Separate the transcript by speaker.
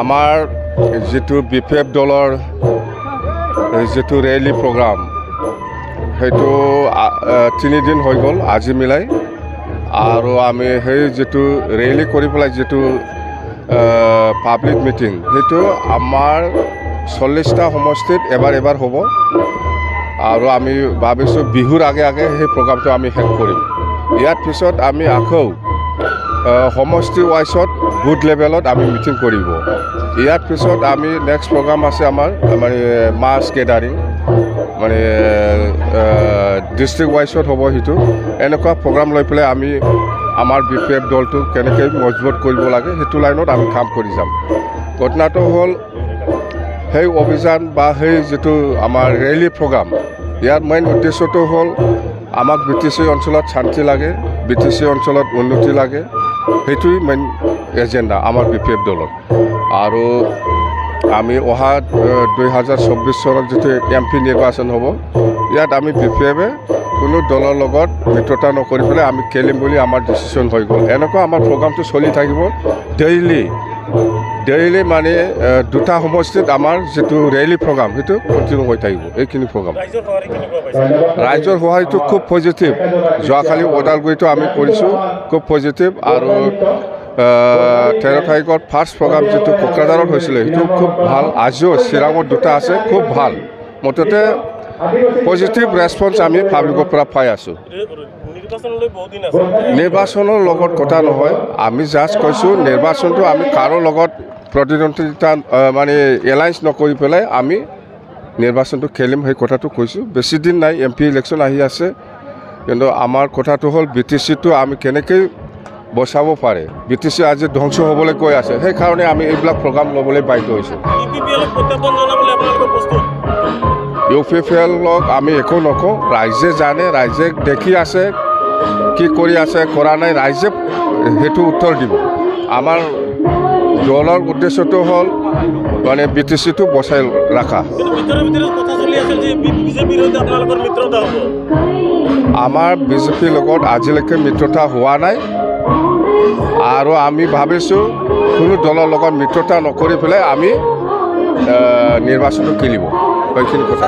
Speaker 1: আমাৰ যিটো BPF দলৰ যিটো ৰেলী প্ৰগ্ৰাম সেইটো 3 দিন হৈ গ'ল আজি মিলাই আৰু আমি সেই যিটো ৰেলী কৰি পেলাই যিটো পাব্লিক মিটিং সেইটো আমাৰ 40টা সমষ্টিত এবাৰ হ'ব আৰু আমি ভাবিছোঁ বিহুৰ আগে সেই প্ৰগ্ৰামটো আমি শেষ কৰিম। ইয়াৰ পিছত আমি আকৌ সমষ্টি ৱাইজত বুথ লেভেলত আমি মিটিং কৰিব। ইয়াৰ পিছত আমি নেক্সট প্ৰগ্ৰাম আছে আমাৰ মানে মাছ গেডাৰিং মানে ডিষ্ট্ৰিক্ট ৱাইজত হ'ব সেইটো। এনেকুৱা প্ৰগ্ৰাম লৈ পেলাই আমি আমাৰ BPF দলটো কেনেকৈ মজবুত কৰিব লাগে সেইটো লাইনত আমি কাম কৰি যাম। ঘটনাটো হ'ল সেই অভিযান বা সেই যিটো আমাৰ ৰেলী প্ৰগ্ৰাম ইয়াৰ মেইন উদ্দেশ্যটো হ'ল আমাক BTC অঞ্চলত শান্তি লাগে, BTC অঞ্চলত উন্নতি লাগে, সেইটোৱেই মেইন এজেণ্ডা আমাৰ BPF দলৰ। আৰু আমি অহা 2024 চনত যিটো MP নিৰ্বাচন হ'ব ইয়াত আমি BPFে কোনো দলৰ লগত মিত্ৰতা নকৰি পেলাই আমি খেলিম বুলি আমাৰ ডিচিশ্যন হৈ গ'ল। এনেকুৱা আমাৰ প্ৰগ্ৰামটো চলি থাকিব ডেইলি মানে 2টা সমষ্টিত আমাৰ যিটো ৰেলী প্ৰগ্ৰাম সেইটো কণ্টিনিউ হৈ থাকিব। এইখিনি প্ৰগ্ৰাম ৰাইজৰ সহায়টো খুব পজিটিভ। যোৱাকালি ওদালগুৰিটো আমি কৰিছোঁ, খুব পজিটিভ। আৰু 13 তাৰিখত ফাৰ্ষ্ট প্ৰগ্ৰাম যিটো কোকৰাঝাৰত হৈছিলে সেইটো খুব ভাল। আজিও চিৰাঙত 2টা আছে, খুব ভাল। মুঠতে পজিটিভ ৰেছপন্স আমি পাব্লিকৰ পৰা পাই আছোঁ। নিৰ্বাচনৰ লগত কথা নহয়, আমি জাষ্ট কৈছোঁ নিৰ্বাচনটো আমি কাৰো লগত প্ৰতিদ্বন্দ্বিতা মানে এলায়েন্স নকৰি পেলাই আমি নিৰ্বাচনটো খেলিম, সেই কথাটো কৈছোঁ। বেছি দিন নাই, MP ইলেকশ্যন আহি আছে। কিন্তু আমাৰ কথাটো হ'ল BTCটো আমি কেনেকৈ বচাব পাৰে। BTC আজি ধ্বংস হ'বলৈ গৈ আছে, সেইকাৰণে আমি এইবিলাক প্ৰগ্ৰাম ল'বলৈ বাধ্য হৈছোঁ। UPPLক আমি একো নকওঁ, ৰাইজে জানে, ৰাইজে দেখি আছে কি কৰি আছে কৰা নাই, ৰাইজে সেইটো উত্তৰ দিব। আমাৰ দলৰ উদ্দেশ্যটো হ'ল মানে BTCটো বচাই ৰখা। আমাৰ BJPৰ লগত আজিলৈকে মিত্ৰতা হোৱা নাই আৰু আমি ভাবিছোঁ কোনো দলৰ লগত মিত্ৰতা নকৰি পেলাই আমি নিৰ্বাচনটো খেলিব। সেইখিনি কথা।